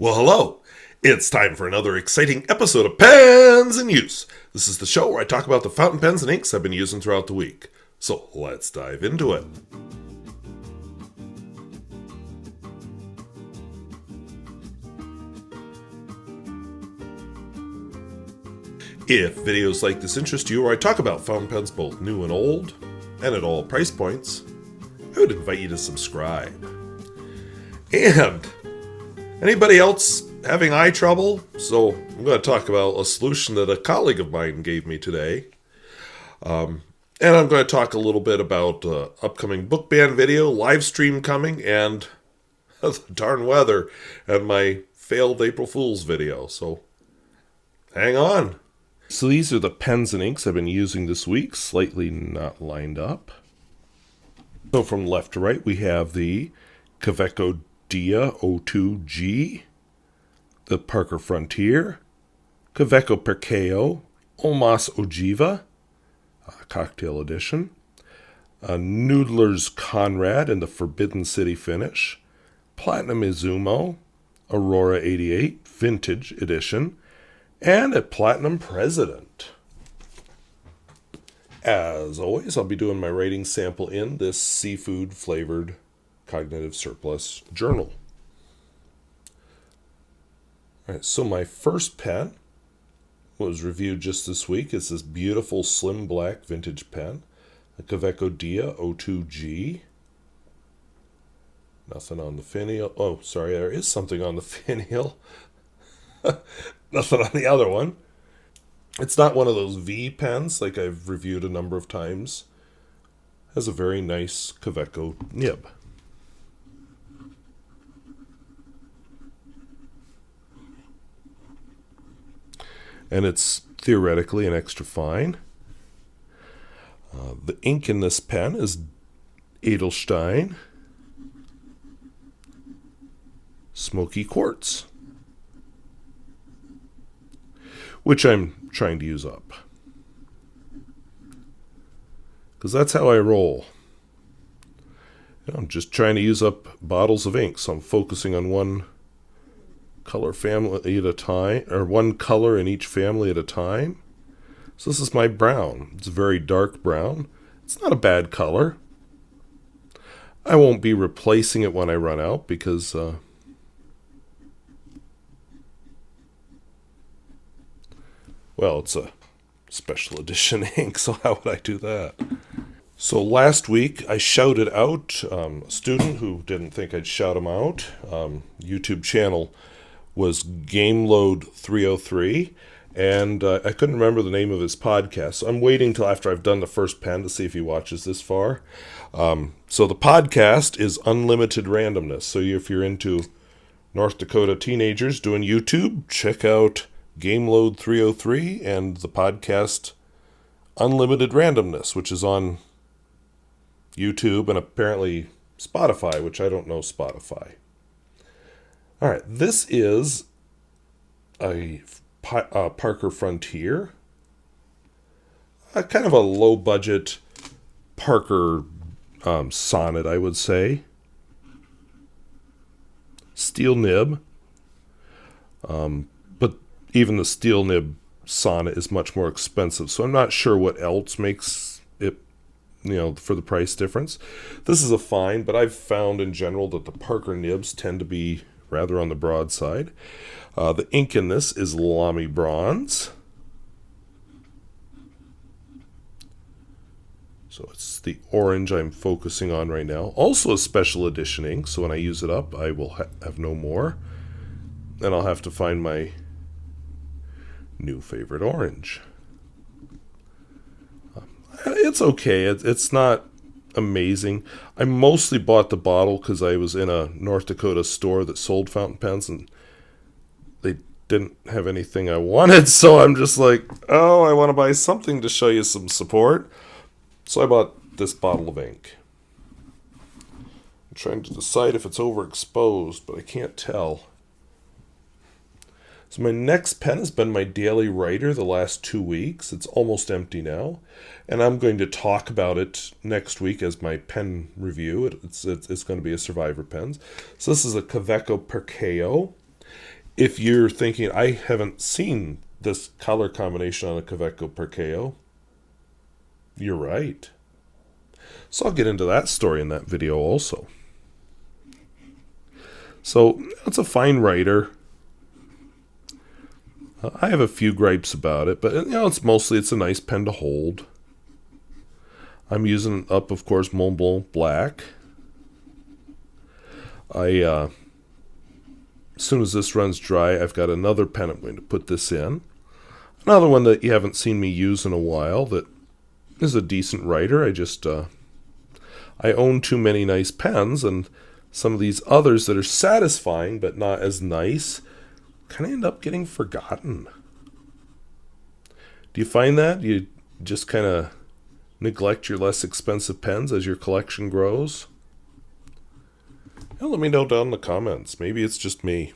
Well, hello. It's time for another exciting episode of Pens in Use. This is the show where I talk about the fountain pens and inks I've been using throughout the week. So let's dive into it. If videos like this interest you, or I talk about fountain pens both new and old, and at all price points, I would invite you to subscribe. And anybody else having eye trouble? So I'm going to talk about a solution that a colleague of mine gave me today. And I'm going to talk a little bit about upcoming book ban video, live stream coming, and the darn weather, and my failed April Fool's video. So hang on. So these are the pens and inks I've been using this week, slightly not lined up. So from left to right, we have the Kaweco Dia 02G, the Parker Frontier, Kaweco Perkeo, Omas Ojiva, Cocktail Edition, Noodler's Konrad in the Forbidden City finish, Platinum Izumo, Aurora 88 Vintage Edition, and a Platinum President. As always, I'll be doing my rating sample in this seafood-flavored cognitive surplus journal. Alright, so my first pen was reviewed just this week. It's this beautiful slim black vintage pen, the Kaweco Dia 02G. Nothing on the finial. Oh, sorry, there is something on the finial. Nothing on the other one. It's not one of those V pens like I've reviewed a number of times. It has a very nice Kaweco nib. And it's theoretically an extra fine. The ink in this pen is Edelstein Smoky Quartz, which I'm trying to use up, because that's how I roll. I'm just trying to use up bottles of ink, so I'm focusing on one color family at a time, or one color in each family at a time. So this is my brown. It's a very dark brown. It's not a bad color. I won't be replacing it when I run out because well, it's a special edition ink, so how would I do that? So last week I shouted out a student who didn't think I'd shout him out. YouTube channel was GameLoad303, and I couldn't remember the name of his podcast, so I'm waiting till after I've done the first pen to see if he watches this far. So the podcast is Unlimited Randomness, so if you're into North Dakota teenagers doing YouTube, check out GameLoad303 and the podcast Unlimited Randomness, which is on YouTube and apparently Spotify, which I don't know Spotify. All right, this is a Parker Frontier, kind of a low-budget Parker sonnet, I would say. Steel nib, but even the steel nib sonnet is much more expensive, so I'm not sure what else makes it, for the price difference. This is a fine, but I've found in general that the Parker nibs tend to be rather on the broad side. The ink in this is Lamy bronze. So it's the orange I'm focusing on right now. Also a special edition ink, so when I use it up, I will have no more. Then I'll have to find my new favorite orange. It's okay. It's not amazing. I mostly bought the bottle because I was in a North Dakota store that sold fountain pens and they didn't have anything I wanted, so I'm just like, oh, I want to buy something to show you some support. So I bought this bottle of ink. I'm trying to decide if it's overexposed, but I can't tell. So my next pen has been my daily writer the last 2 weeks. It's almost empty now. And I'm going to talk about it next week as my pen review. It's going to be a Survivor pen. So this is a Kaweco Perkeo. if you're thinking, I haven't seen this color combination on a Kaweco Perkeo, you're right. So I'll get into that story in that video also. So it's a fine writer. I have a few gripes about it, but it's a nice pen to hold. I'm using up, of course, Montblanc black. As soon as this runs dry, I've got another pen I'm going to put this in. Another one that you haven't seen me use in a while that is a decent writer. I own too many nice pens, and some of these others that are satisfying but not as nice kind of end up getting forgotten. Do you find that? You just kind of neglect your less expensive pens as your collection grows? Let me know down in the comments. Maybe it's just me.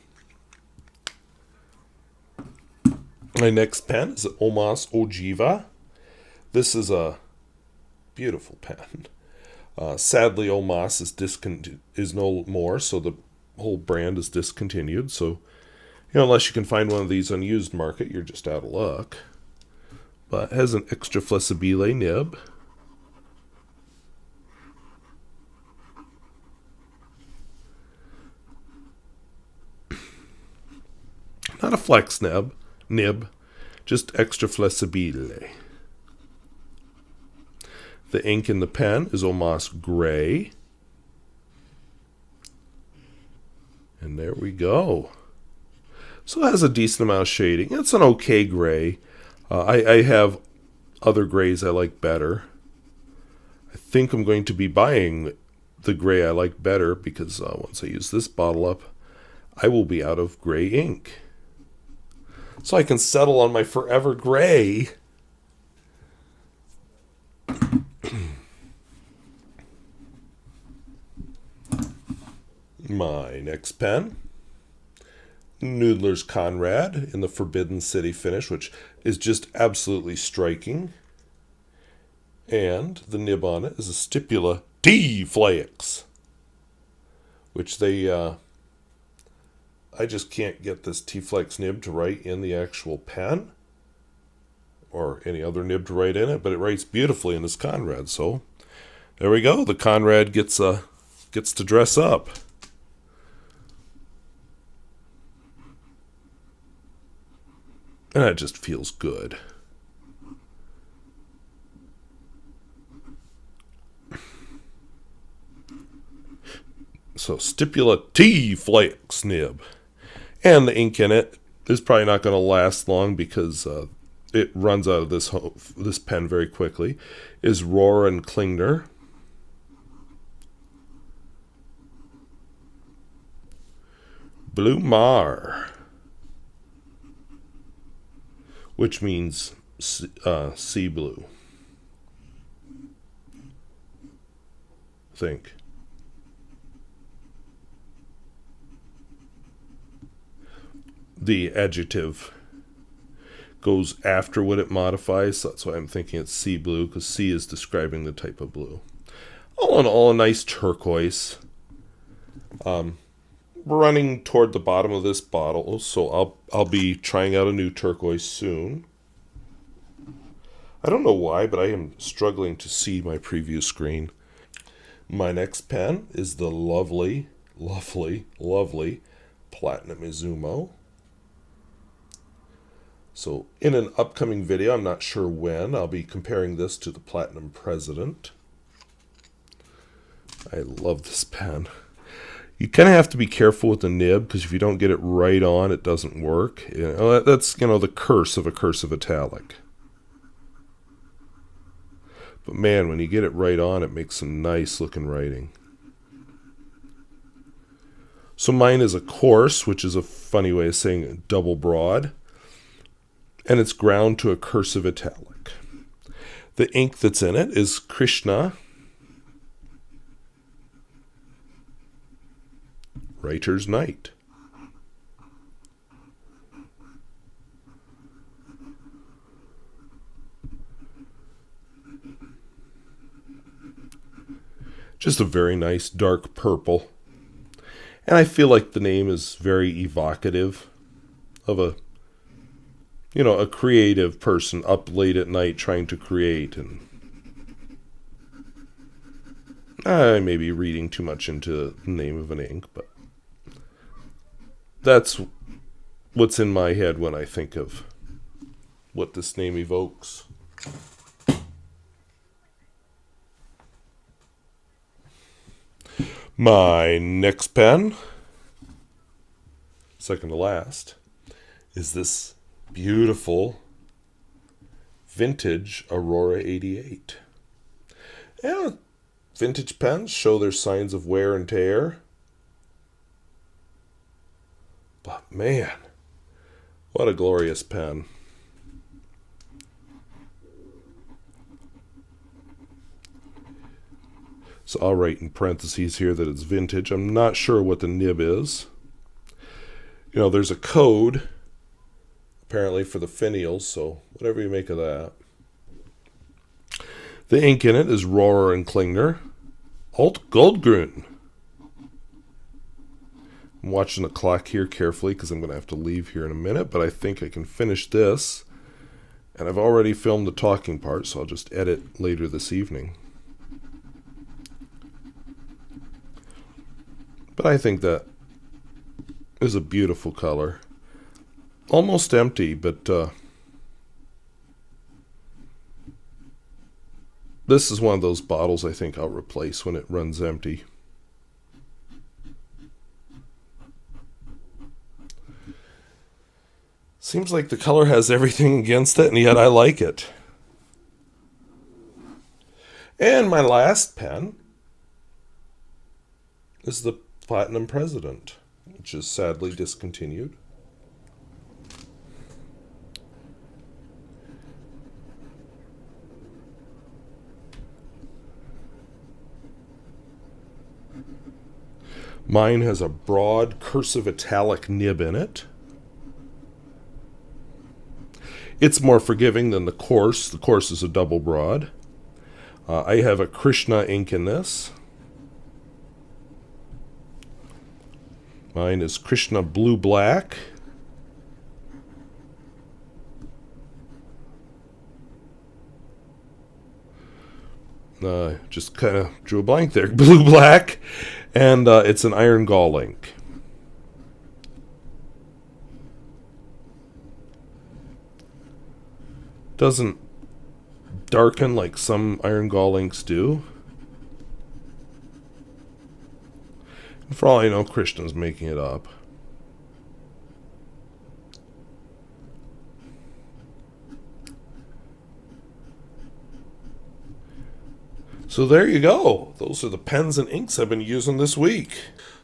My next pen is an Omas Ogiva. This is a beautiful pen. Sadly, Omas is no more, so the whole brand is discontinued. So, unless you can find one of these on used market, you're just out of luck. But it has an extra flexibile nib. Not a flex nib, just extra flexibile. The ink in the pen is Omas gray. And there we go. So it has a decent amount of shading. It's an okay gray. I have other grays I like better. I think I'm going to be buying the gray I like better because once I use this bottle up, I will be out of gray ink. So I can settle on my forever gray. My next pen, Noodler's Konrad in the Forbidden City finish, which is just absolutely striking. And the nib on it is a Stipula T-Flex, which I just can't get this T-Flex nib to write in the actual pen, or any other nib to write in it, but it writes beautifully in this Konrad. So there we go. The Konrad gets to dress up. And that just feels good. So Stipula T-Flex nib. And the ink in it is probably not going to last long because it runs out of this pen very quickly. Is Rohrer and Klingner. Blue Mare, which means sea blue, I think. The adjective goes after what it modifies, so that's why I'm thinking it's sea blue, because sea is describing the type of blue. All in all, a nice turquoise. We're running toward the bottom of this bottle, so I'll be trying out a new turquoise soon. I don't know why, but I am struggling to see my preview screen. My next pen is the lovely, lovely, lovely Platinum Izumo. So in an upcoming video, I'm not sure when, I'll be comparing this to the Platinum President. I love this pen. You kind of have to be careful with the nib, because if you don't get it right on, it doesn't work. That's the curse of a cursive italic. But man, when you get it right on, it makes some nice looking writing. So mine is a coarse, which is a funny way of saying double broad. And it's ground to a cursive italic. The ink that's in it is Krishna. Writer's Night. Just a very nice dark purple. And I feel like the name is very evocative. of a creative person up late at night trying to create, and I may be reading too much into the name of an ink, but that's what's in my head when I think of what this name evokes. My next pen, second to last, is this beautiful vintage Aurora 88. Yeah, vintage pens show their signs of wear and tear. But man, what a glorious pen. So I'll write in parentheses here that it's vintage. I'm not sure what the nib is. There's a code apparently for the finials, so whatever you make of that. The ink in it is Rohrer and Klingner. Alt-goldgrün. I'm watching the clock here carefully because I'm going to have to leave here in a minute, but I think I can finish this. And I've already filmed the talking part, so I'll just edit later this evening. But I think that is a beautiful color. Almost empty, but this is one of those bottles I think I'll replace when it runs empty. Seems like the color has everything against it, and yet I like it. And my last pen is the Platinum President, which is sadly discontinued. Mine has a broad cursive italic nib in it. It's more forgiving than the coarse. The coarse is a double broad. I have a Krishna ink in this. Mine is Krishna Blue Black. Just kind of drew a blank there. Blue Black. And it's an iron gall ink. Doesn't darken like some iron gall inks do. And for all I know, Krishna's making it up. So there you go. Those are the pens and inks I've been using this week.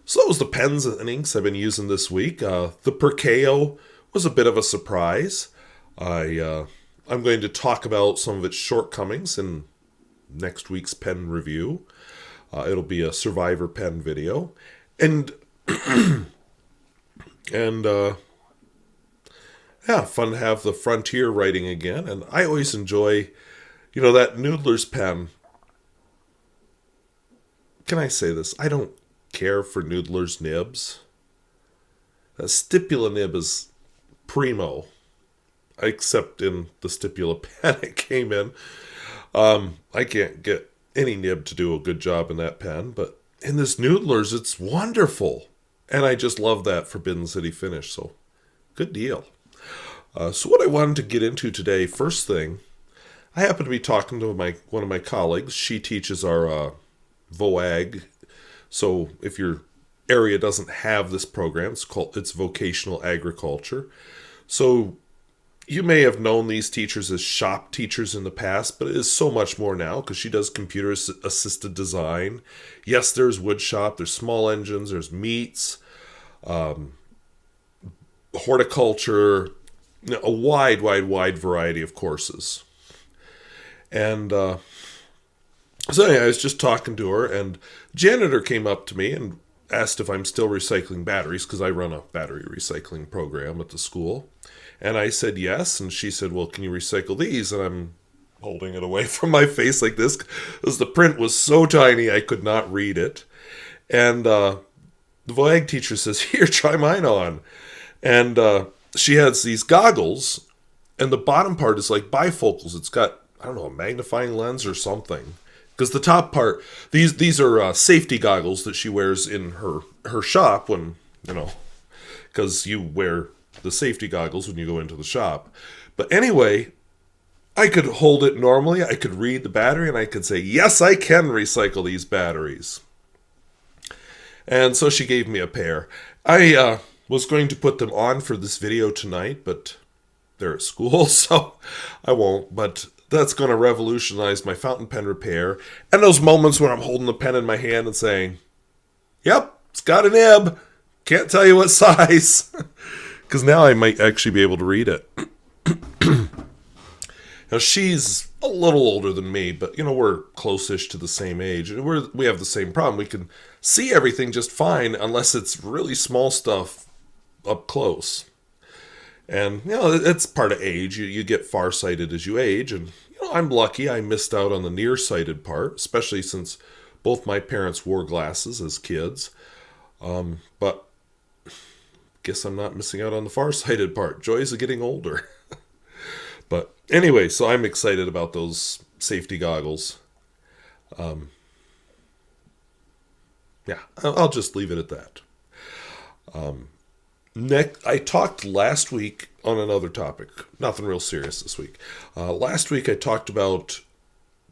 So those are the pens and inks I've been using this week. The Perkeo was a bit of a surprise. I'm going to talk about some of its shortcomings in next week's pen review. It'll be a Survivor pen video. And yeah, fun to have the Frontier writing again. And I always enjoy, that Noodler's pen. Can I say this? I don't care for Noodler's nibs. A Stipula nib is primo, except in the Stipula pen it came in. I can't get any nib to do a good job in that pen, but in this Noodler's, it's wonderful. And I just love that Forbidden City finish, so good deal. So what I wanted to get into today, first thing, I happen to be talking to one of my colleagues. She teaches our VOAG. So if your area doesn't have this program, it's vocational agriculture. So you may have known these teachers as shop teachers in the past, but it is so much more now because she does computer-assisted design. Yes, there's wood shop, there's small engines, there's meats, horticulture, a wide variety of courses. And so anyway, I was just talking to her, and janitor came up to me and asked if I'm still recycling batteries, because I run a battery recycling program at the school. And I said yes, and she said, well, can you recycle these? And I'm holding it away from my face like this, because the print was so tiny I could not read it. And the VOAG teacher says, here, try mine on. And she has these goggles, and the bottom part is like bifocals. It's got, I don't know, a magnifying lens or something. Because the top part, these are safety goggles that she wears in her shop when, because you wear the safety goggles when you go into the shop. But anyway, I could hold it normally, I could read the battery, and I could say, yes, I can recycle these batteries. And so she gave me a pair. I was going to put them on for this video tonight, but they're at school, so I won't. But that's going to revolutionize my fountain pen repair. And those moments when I'm holding the pen in my hand and saying, yep, it's got a nib. Can't tell you what size. Because now I might actually be able to read it. Now, she's a little older than me, but, we're close-ish to the same age. And we have the same problem. We can see everything just fine unless it's really small stuff up close. And, it's part of age. You get farsighted as you age. And, I'm lucky I missed out on the nearsighted part, especially since both my parents wore glasses as kids. But guess I'm not missing out on the farsighted part. Joys of getting older. But anyway, so I'm excited about those safety goggles. Yeah, I'll just leave it at that. I talked last week on another topic. Nothing real serious this week. Last week I talked about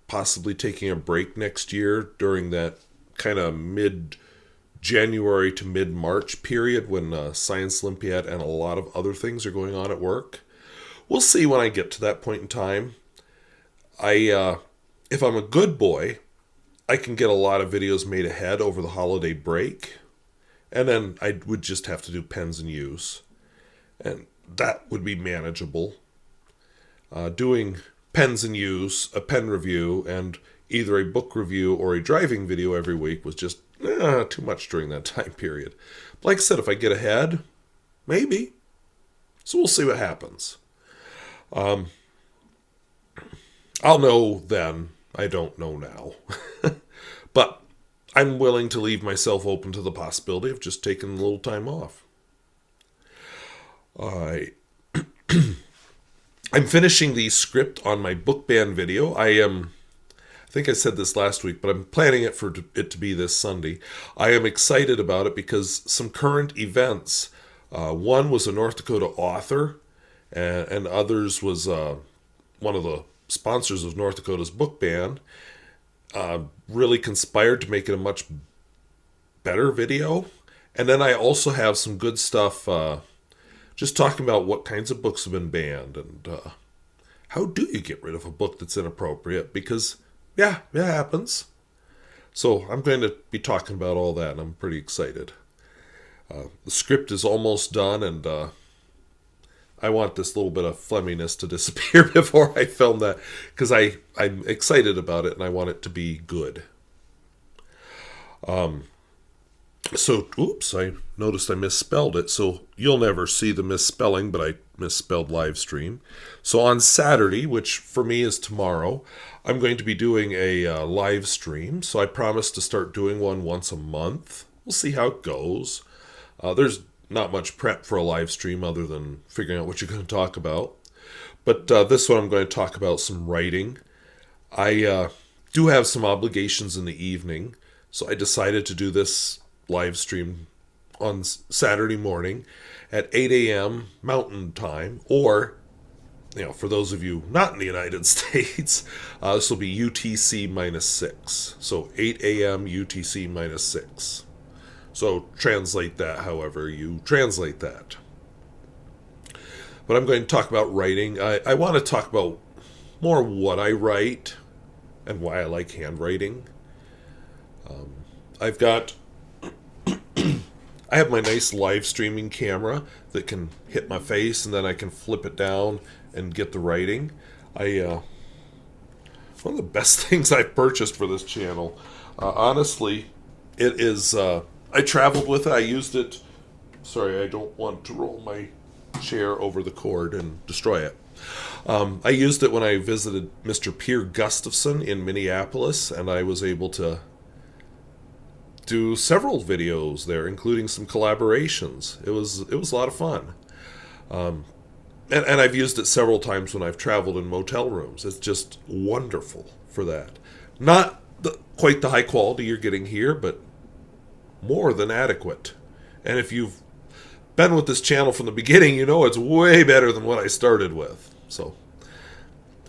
possibly taking a break next year during that kind of mid-January to mid-March period when Science Olympiad and a lot of other things are going on at work. We'll see when I get to that point in time. If I'm a good boy, I can get a lot of videos made ahead over the holiday break. And then I would just have to do pens and use. And that would be manageable. Doing pens and use, a pen review, and either a book review or a driving video every week was just too much during that time period. But like I said, if I get ahead, maybe. So we'll see what happens. I'll know then. I don't know now. But I'm willing to leave myself open to the possibility of just taking a little time off. I'm finishing the script on my book ban video. I think I said this last week, but I'm planning it for it to be this Sunday. I am excited about it because some current events. One was a North Dakota author, and others was one of the sponsors of North Dakota's book ban. Really conspired to make it a much better video. And then I also have some good stuff just talking about what kinds of books have been banned and how do you get rid of a book that's inappropriate, because yeah, it happens. So I'm going to be talking about all that, and I'm pretty excited. The script is almost done, and I want this little bit of phlegminess to disappear before I film that, because I'm excited about it and I want it to be good. Oops, I noticed I misspelled it, so you'll never see the misspelling, but I misspelled live stream. So on Saturday, which for me is tomorrow, I'm going to be doing a live stream, so I promise to start doing one once a month. We'll see how it goes. There's not much prep for a live stream other than figuring out what you're going to talk about. But this one I'm going to talk about some writing. I do have some obligations in the evening, so I decided to do this live stream on Saturday morning at 8 a.m. Mountain Time, or, for those of you not in the United States, this will be UTC-6. So 8 a.m. UTC-6. So translate that however you translate that. But I'm going to talk about writing. I want to talk about more what I write and why I like handwriting. I have my nice live streaming camera that can hit my face and then I can flip it down and get the writing. One of the best things I purchased for this channel, honestly, it is, I traveled with it, I used it, sorry, I don't want to roll my chair over the cord and destroy it. I used it when I visited Mr. Pierre Gustafson in Minneapolis, and I was able to do several videos there, including some collaborations. It was a lot of fun. And I've used it several times when I've traveled in motel rooms. It's just wonderful for that. Not quite the high quality you're getting here, but more than adequate. And if you've been with this channel from the beginning, you know it's way better than what I started with. So,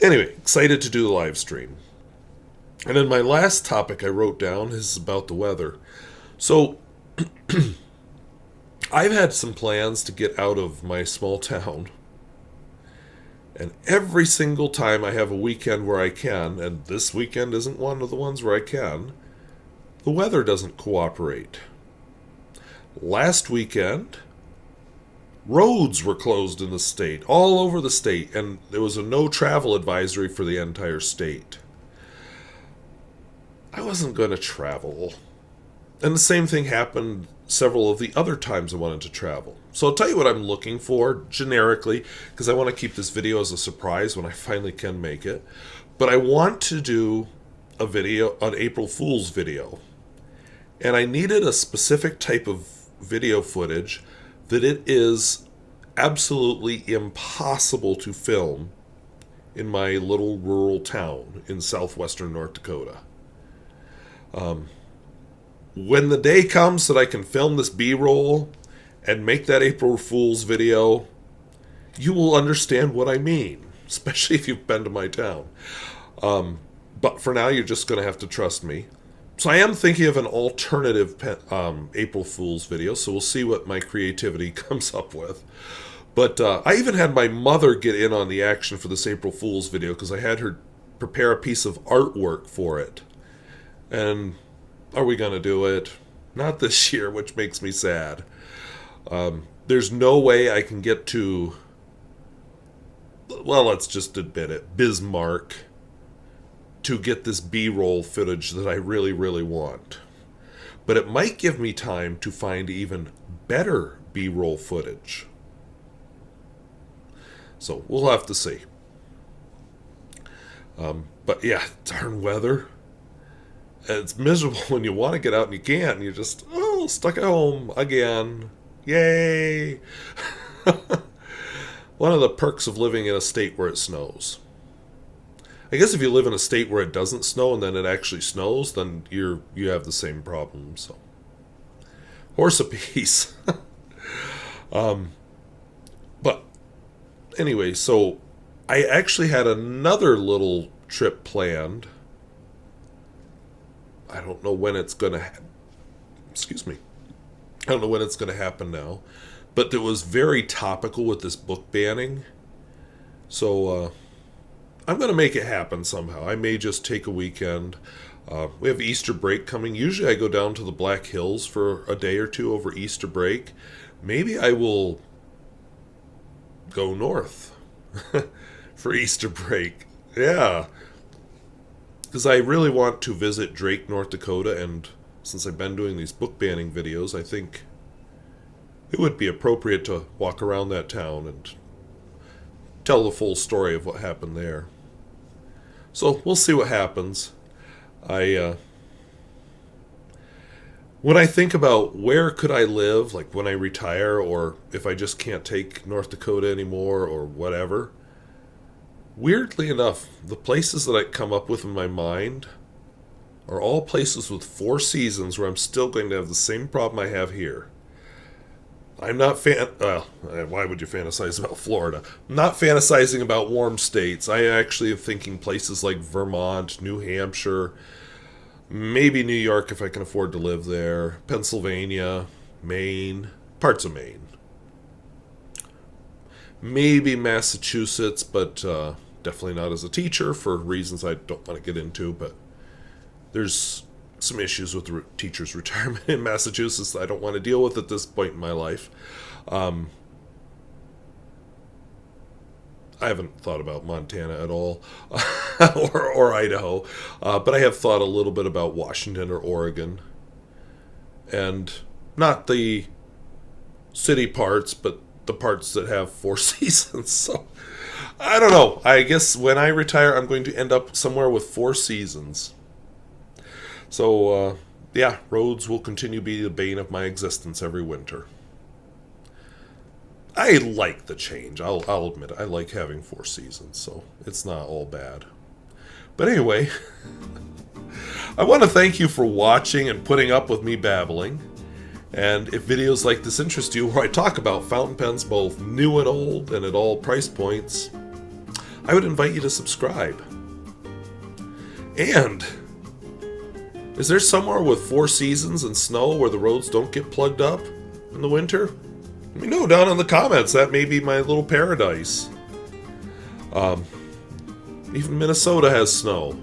anyway, excited to do the live stream. And then my last topic I wrote down is about the weather. So, I've had some plans to get out of my small town. And every single time I have a weekend where I can, and this weekend isn't one of the ones where I can, the weather doesn't cooperate. Last weekend, roads were closed in the state, all over the state, and there was a no travel advisory for the entire state. I wasn't going to travel. And the same thing happened several of the other times I wanted to travel. So I'll tell you what I'm looking for generically, because I want to keep this video as a surprise when I finally can make it. But I want to do a video, an April Fool's video. And I needed a specific type of video footage that it is absolutely impossible to film in my little rural town in southwestern North Dakota. When the day comes that I can film this B-roll and make that April Fool's video, you will understand what I mean, especially if you've been to my town. But for now, you're just going to have to trust me. So I am thinking of an alternative April Fool's video, so we'll see what my creativity comes up with. But I even had my mother get in on the action for this April Fool's video because I had her prepare a piece of artwork for it. And are we going to do it? Not this year, which makes me sad. There's no way I can get to, well, let's just admit it, Bismarck, to get this B-roll footage that I really, really want. But it might give me time to find even better B-roll footage. So we'll have to see. But yeah, darn weather. It's miserable when you want to get out and you can't. And you're just, stuck at home again. Yay! One of the perks of living in a state where it snows. I guess if you live in a state where it doesn't snow and then it actually snows, then you have the same problem. So, horse apiece. But anyway, so I actually had another little trip planned. I don't know when it's going to excuse me. I don't know when it's going to happen now. But it was very topical with this book banning. So I'm going to make it happen somehow. I may just take a weekend. We have Easter break coming. Usually I go down to the Black Hills for a day or two over Easter break. Maybe I will go north for Easter break. Yeah. Because I really want to visit Drake, North Dakota, and since I've been doing these book banning videos, I think it would be appropriate to walk around that town and tell the full story of what happened there. So we'll see what happens. When I think about where could I live, like when I retire, or if I just can't take North Dakota anymore, or whatever, weirdly enough, the places that I come up with in my mind are all places with 4 seasons where I'm still going to have the same problem I have here. I'm not why would you fantasize about Florida? I'm not fantasizing about warm states. I actually am thinking places like Vermont, New Hampshire, maybe New York if I can afford to live there, Pennsylvania, Maine, parts of Maine. Maybe Massachusetts, but definitely not as a teacher for reasons I don't want to get into, but there's some issues with the teacher's retirement in Massachusetts that I don't want to deal with at this point in my life. I haven't thought about Montana at all, or Idaho, but I have thought a little bit about Washington or Oregon, and not the city parts, but the parts that have 4 seasons. So I don't know. I guess when I retire, I'm going to end up somewhere with 4 seasons. So, yeah, roads will continue to be the bane of my existence every winter. I like the change. I'll admit it. I like having 4 seasons, so it's not all bad. But anyway, I want to thank you for watching and putting up with me babbling. And if videos like this interest you, where I talk about fountain pens both new and old and at all price points, I would invite you to subscribe. And is there somewhere with 4 seasons and snow where the roads don't get plugged up in the winter? Let me know down in the comments. That may be my little paradise. Even Minnesota has snow.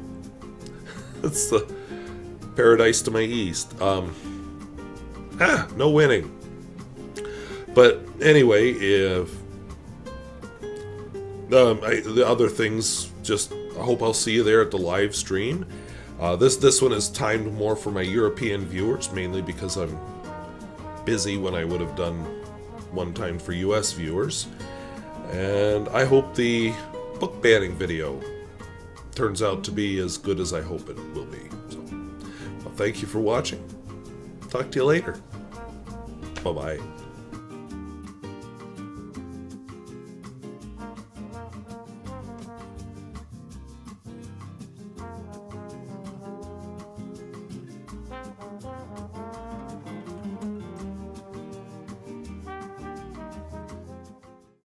It's the paradise to my east. No winning. But anyway, if the other things, just I hope I'll see you there at the live stream. This one is timed more for my European viewers, mainly because I'm busy when I would have done one time for US viewers. And I hope the book banning video turns out to be as good as I hope it will be. So, well, thank you for watching. Talk to you later. Bye-bye.